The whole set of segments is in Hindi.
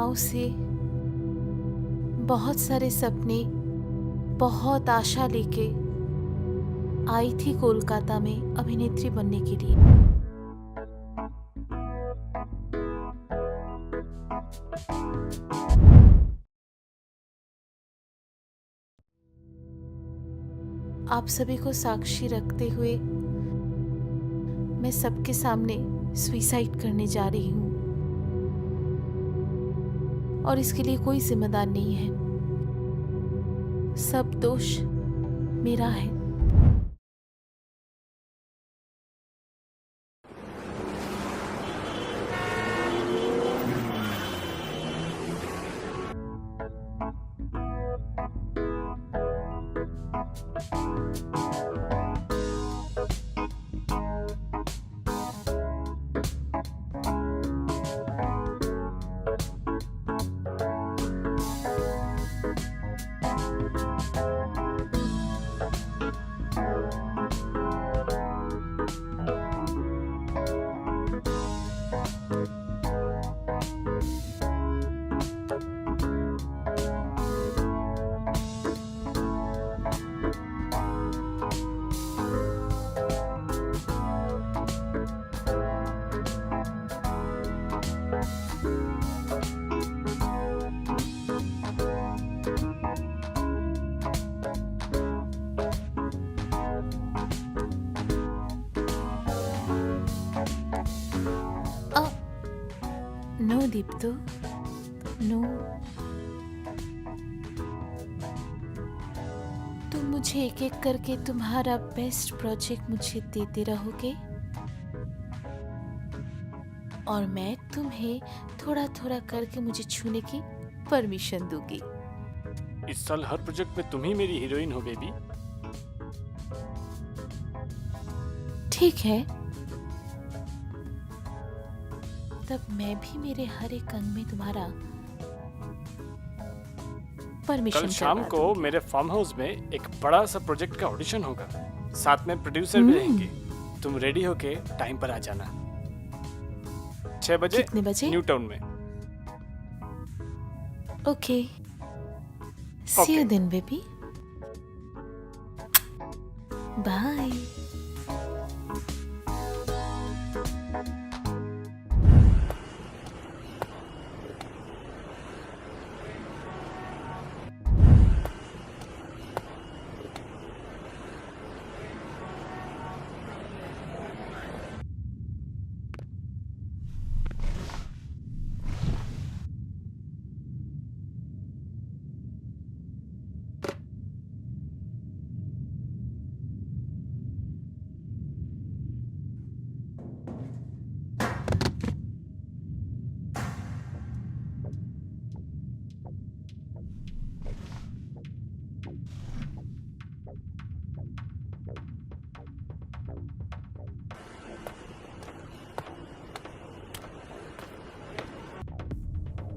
गांव से बहुत सारे सपने, बहुत आशा लेके आई थी कोलकाता में अभिनेत्री बनने के लिए। आप सभी को साक्षी रखते हुए मैं सबके सामने सुसाइड करने जा रही हूँ और इसके लिए कोई जिम्मेदार नहीं है। सब दोष मेरा है। No Dipto, no. तुम मुझे एक एक करके तुम्हारा बेस्ट प्रोजेक्ट मुझे देते रहोगे और मैं तुम्हें थोड़ा थोड़ा करके मुझे छूने की परमिशन दूंगी। इस साल हर प्रोजेक्ट में तुम ही मेरी हीरोइन हो बेबी। ठीक है, तब मैं भी मेरे हर एक अंग में तुम्हारा परमिशन कल शाम को मेरे फार्म हाउस में एक बड़ा सा प्रोजेक्ट का ऑडिशन होगा, साथ में प्रोड्यूसर भी रहेंगे। तुम रेडी होके टाइम पर आ जाना। 6 बजे। कितने बजे? न्यू टाउन में। Okay, see you then baby, bye.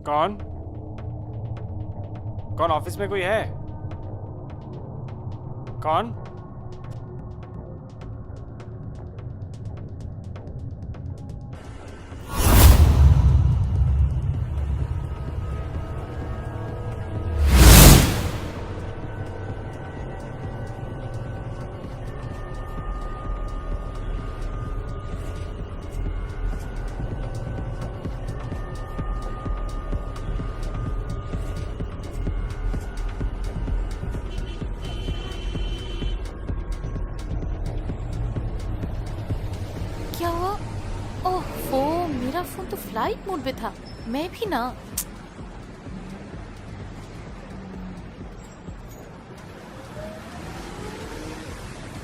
कौन कौन ऑफिस में कोई है? कौन? क्या हुआ? ओहो, मेरा फोन तो फ्लाइट मोड पे था। मैं भी ना।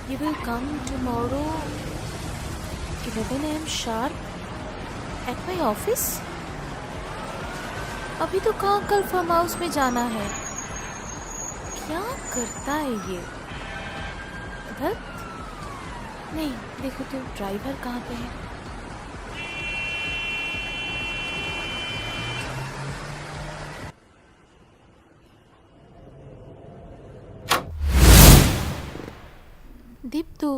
You will come tomorrow 11 AM sharp at my office? अभी तो कहाँ कल फार्म हाउस में जाना है। क्या करता है ये? धत नहीं, देखो तो ड्राइवर कहाँ पे है। दीप्तो,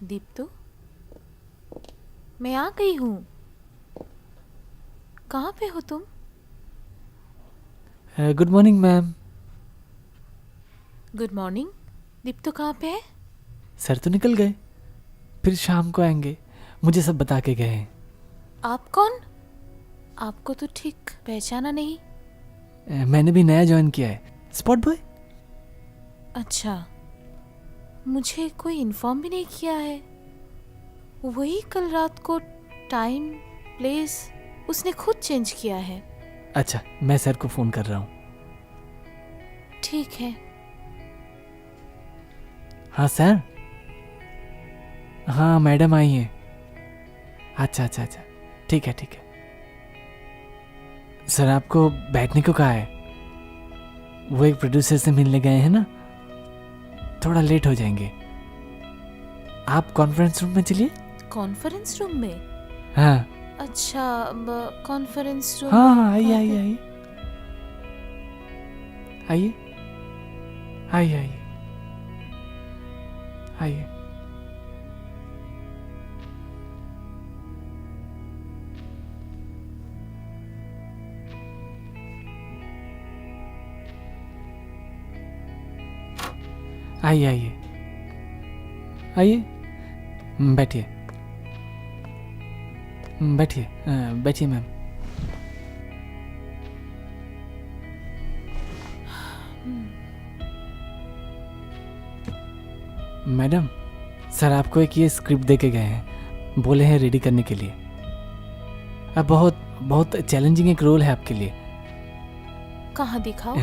दीप्तो, मैं आ गई हूँ। कहाँ पे हो तुम? Good morning ma'am. Good morning. Dipto कहाँ पे है? सर तो निकल गए, फिर शाम को आएंगे, मुझे सब बता के गए हैं। आप कौन? आपको तो ठीक पहचाना नहीं। मैंने भी नया ज्वाइन किया है, स्पॉट बॉय। अच्छा, मुझे कोई इन्फॉर्म भी नहीं किया है। वही कल रात को टाइम प्लेस उसने खुद चेंज किया है। अच्छा, मैं सर को फ़ोन कर रहा हूँ। ठीक है। हाँ सर। हाँ मैडम आई हैं। अच्छा अच्छा अच्छा, ठीक है ठीक है। सर आपको बैठने को कहा है, वो एक प्रोड्यूसर से मिलने गए हैं ना, थोड़ा लेट हो जाएंगे। आप कॉन्फ्रेंस रूम में चलिए। कॉन्फ्रेंस रूम में? हाँ अच्छा, कॉन्फ्रेंस रूम। हाँ हाँ, आइए कहाँ आइए पे? आइए आइए आइए आइए आइए। आइए आइए आइए, बैठिए बैठिए बैठिए मैम। मैडम, सर आपको एक ये स्क्रिप्ट दे के गए हैं, बोले हैं रेडी करने के लिए। अब बहुत बहुत चैलेंजिंग एक रोल है आपके लिए। कहाँ दिखाओ?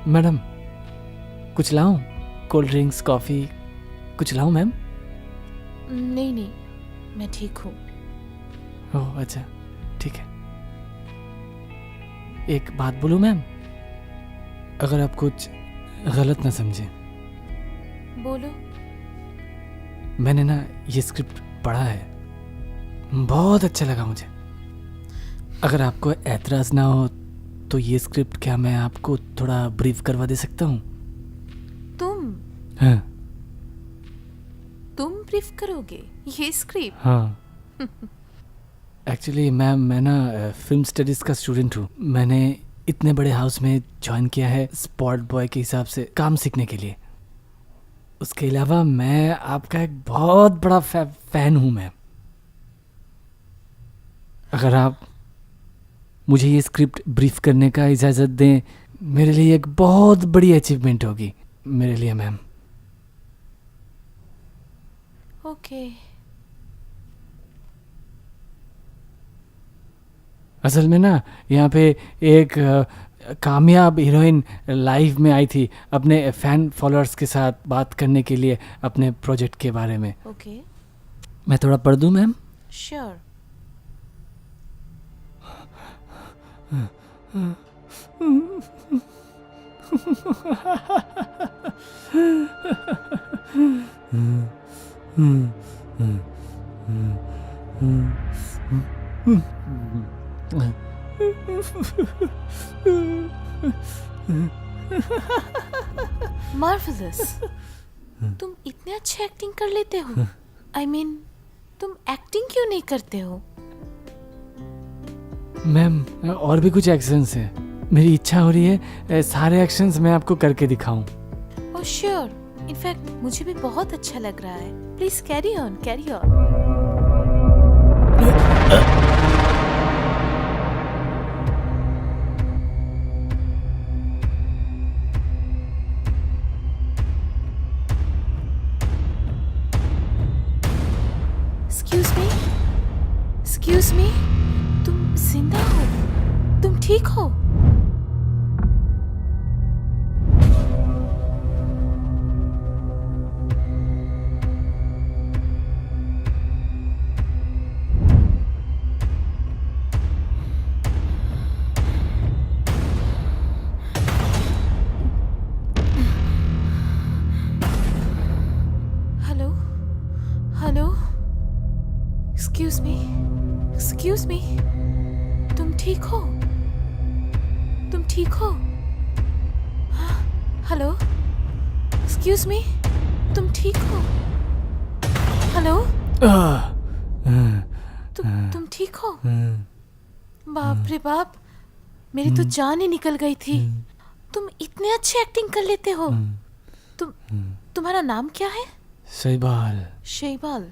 मैडम, कुछ लाऊं? कोल्ड ड्रिंक्स, कॉफ़ी कुछ लाऊं मैम? नहीं नहीं, मैं ठीक हूँ। ओह अच्छा, ठीक है। एक बात बोलूं मैम, अगर आप कुछ गलत ना समझें। बोलो। मैंने ना ये स्क्रिप्ट पढ़ा है, बहुत अच्छा लगा मुझे। अगर आपको एतराज़ ना हो तो ये स्क्रिप्ट क्या मैं आपको थोड़ा ब्रीफ करवा दे सकता हूँ? तुम हाँ तुम ब्रीफ करोगे ये स्क्रिप्ट? हाँ। एक्चुअली मैम, मैं ना फिल्म स्टडीज़ का स्टूडेंट हूँ। मैंने इतने बड़े हाउस में ज्वाइन किया है स्पॉट बॉय के हिसाब से काम सीखने के लिए। उसके अलावा मैं आपका एक बहुत बड़ा फैन हूँ मैम। अगर आप मुझे ये स्क्रिप्ट ब्रीफ करने का इजाज़त दें, मेरे लिए एक बहुत बड़ी अचीवमेंट होगी मेरे लिए मैम। ओके। असल में ना यहाँ पे एक कामयाब हीरोइन लाइव में आई थी अपने फैन फॉलोअर्स के साथ बात करने के लिए अपने प्रोजेक्ट के बारे में। ओके, मैं थोड़ा पढ़ दूँ मैम? श्योर। मार्वलस। तुम इतने अच्छे एक्टिंग कर लेते हो। आई मीन, तुम एक्टिंग क्यों नहीं करते हो? मैम, और भी कुछ एक्शंस हैं, मेरी इच्छा हो रही है सारे एक्शंस मैं आपको करके दिखाऊं। ओह श्योर, इनफैक्ट मुझे भी बहुत अच्छा लग रहा है। Please carry on, carry on. Excuse me, excuse me, तुम जिंदा हो? तुम ठीक हो? Hello hello, excuse me, excuse me, तुम ठीक हो? तुम ठीक हो? हाँ, हेलो, एक्सक्यूज मी, तुम ठीक हो? हेलो। तुम ठीक हो? बाप रे बाप, मेरी तो जान ही निकल गई थी। तुम इतने अच्छे एक्टिंग कर लेते हो। तुम्हारा नाम क्या है? शैबाल। शैबाल।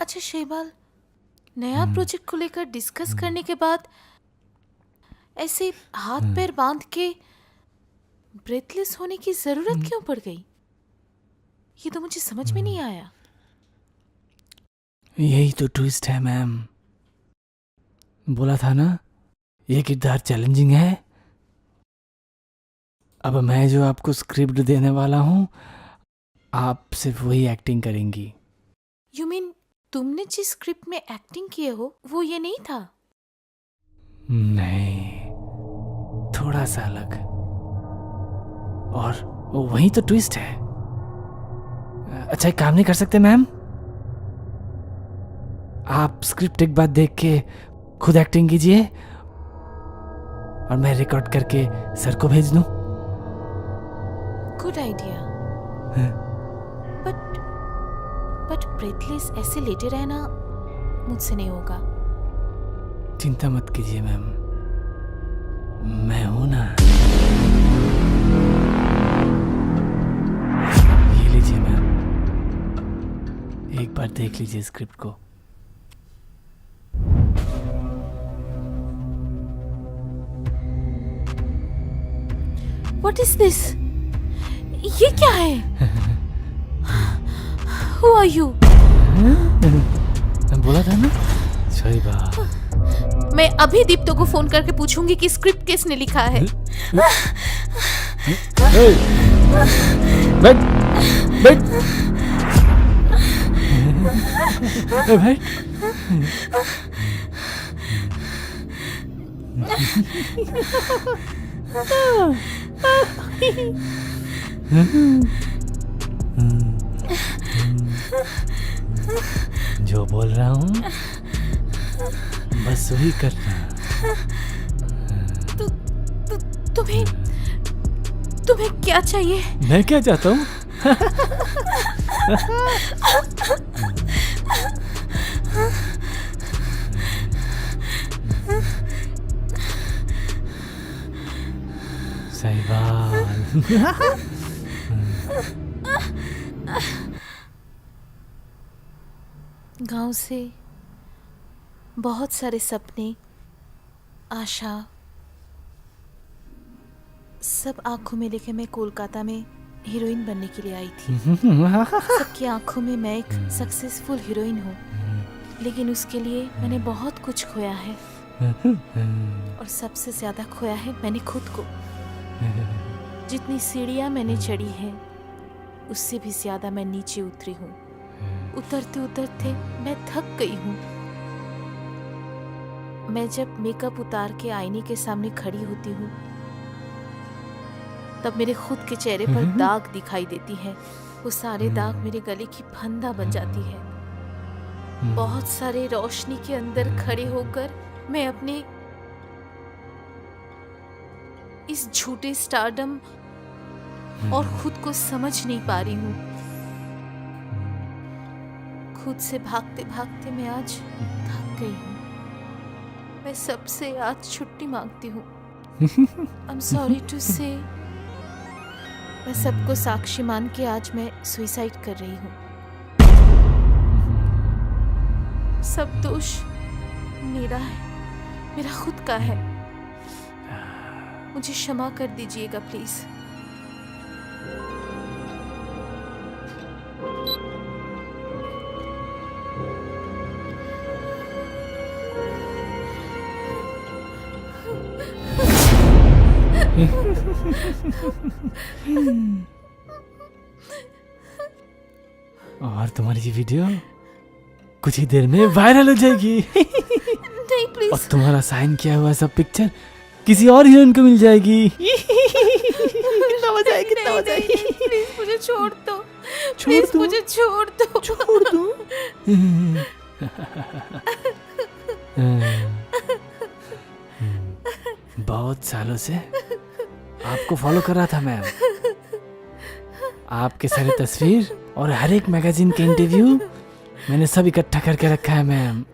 अच्छा शैबाल, नया प्रोजेक्ट को लेकर डिस्कस करने के बाद ऐसे हाथ पैर बांध के ब्रेथलेस होने की जरूरत क्यों पड़ गई? ये तो मुझे समझ में नहीं आया। यही तो ट्विस्ट है मैम। बोला था ना, ये किरदार चैलेंजिंग है। अब मैं जो आपको स्क्रिप्ट देने वाला हूँ, आप सिर्फ वही एक्टिंग करेंगी। यू मीन तुमने जिस स्क्रिप्ट में एक्टिंग किए हो वो ये नहीं था? नहीं, थोड़ा सा अलग। और वही तो ट्विस्ट है। अच्छा, एक काम नहीं कर सकते मैम? आप स्क्रिप्ट एक बार देख के खुद एक्टिंग कीजिए और मैं रिकॉर्ड करके सर को भेज दूं। Good idea. बट ब्रेथलेस ऐसे लेटे रहना मुझसे नहीं होगा। चिंता मत कीजिए मैम, मैं हूं ना। ये लीजिए मैम, एक बार देख लीजिए स्क्रिप्ट को। What is this? ये क्या है? Who are you? बोला था ना, शैबाल। मैं अभी दीप्तो को फोन करके पूछूंगी कि स्क्रिप्ट किसने लिखा है। बैठ बैठ बैठ। जो बोल रहा हूँ बस वही करना। तुम्हें क्या चाहिए? मैं क्या चाहता हूँ? शैबाल। गांव से बहुत सारे सपने, आशा सब आंखों में लेके मैं कोलकाता में हीरोइन बनने के लिए आई थी। सबकी आंखों में मैं एक सक्सेसफुल हीरोइन हूँ, लेकिन उसके लिए मैंने बहुत कुछ खोया है। और सबसे ज्यादा खोया है मैंने खुद को। जितनी सीढ़ियाँ मैंने चढ़ी हैं, उससे भी ज्यादा मैं नीचे उतरी हूँ। उतरते उतरते मैं थक गई हूँ। मैं जब मेकअप उतार के आईने के सामने खड़ी होती हूँ, तब मेरे खुद के चेहरे पर दाग दिखाई देती है। वो सारे दाग मेरे गले की फंदा बन जाती है। बहुत सारे रोशनी के अंदर खड़े होकर मैं अपने इस झूठे स्टारडम और खुद को समझ नहीं पा रही हूँ। खुद से भागते भागते मैं आज थक गई हूँ। मैं सबसे आज छुट्टी मांगती हूँ। I'm sorry to say, मैं सबको साक्षी मान के आज मैं सुसाइड कर रही हूँ। सब दोष मेरा है, मेरा खुद का है। मुझे क्षमा कर दीजिएगा प्लीज। और तुम्हारी ये वीडियो कुछ ही देर में वायरल हो जाएगी। नहीं प्लीज। और तुम्हारा साइन किया हुआ सब पिक्चर किसी और हीरोइन को मिल जाएगी। कितना मजा आएगा, कितना मजा आएगा। प्लीज मुझे छोड़ दो, प्लीज मुझे छोड़ दो, छोड़ दो। बहुत सालों से आपको फॉलो कर रहा था मैम। आपके सारी तस्वीर और हर एक मैगजीन के इंटरव्यू मैंने सब इकट्ठा करके रखा है मैम।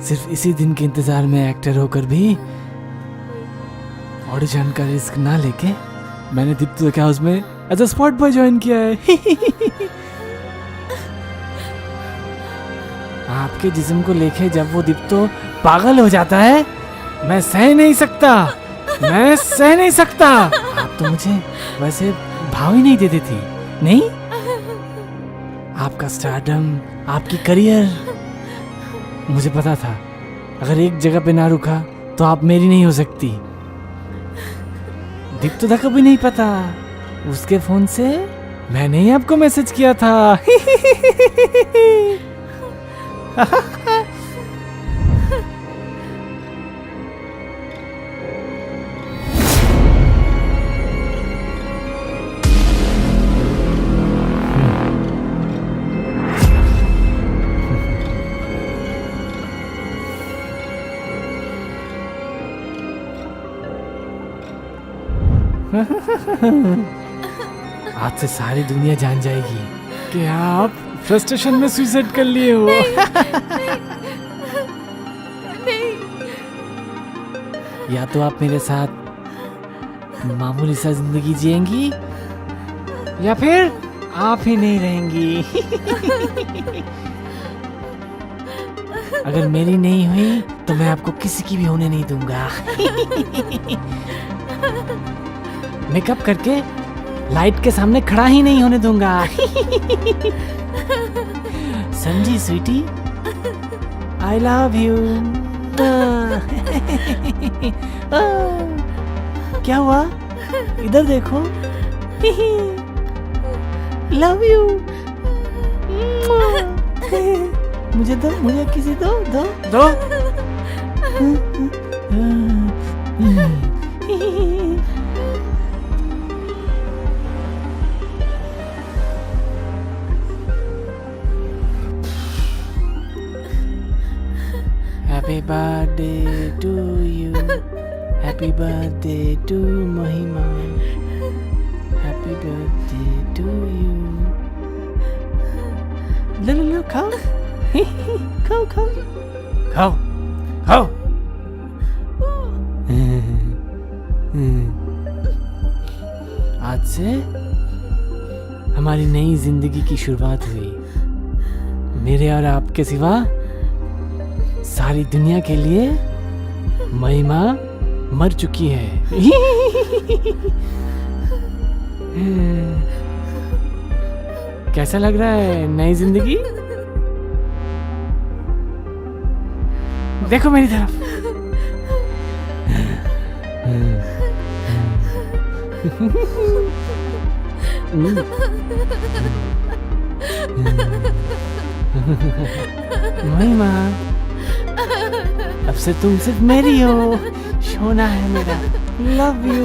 सिर्फ इसी दिन के इंतजार में एक्टर होकर भी ऑडिशन का रिस्क ना लेके मैंने दीप्तो के हाउस में as a spot boy join किया है। आपके जिस्म को लेके जब वो दीप्तो पागल हो जाता है मैं सह नहीं सकता, मैं सह नहीं सकता। आप तो मुझे वैसे भाव ही नहीं देती थी, नहीं? आपका स्टारडम, आपकी करियर, मुझे पता था अगर एक जगह पे ना रुका तो आप मेरी नहीं हो सकती। दीप्तो था कभी नहीं पता, उसके फोन से मैंने ही आपको मैसेज किया था। आज से सारी दुनिया जान जाएगी कि आप फ्रस्ट्रेशन में सुसाइड कर लिए हो। या तो आप मेरे साथ मामूली सा जिंदगी जिएंगी या फिर आप ही नहीं रहेंगी। अगर मेरी नहीं हुई तो मैं आपको किसी की भी होने नहीं दूंगा। मेकअप करके लाइट के सामने खड़ा ही नहीं होने दूंगा। समझी स्वीटी? I love you. क्या हुआ? इधर देखो। Love you. मुझे दो, मुझे किसी दो दो दो। Happy birthday to you. Happy birthday to Mahima. Happy birthday to you. लो खाओ। खाओ खाओ खाओ खाओ। आज से हमारी नई जिंदगी की शुरुआत हुई। मेरे और आपके सिवा सारी दुनिया के लिए महिमा मर चुकी है। कैसा लग रहा है नई जिंदगी? देखो मेरी तरफ। महिमा, अब से तुम सिर्फ मेरी हो, सोना है मेरा। Love you.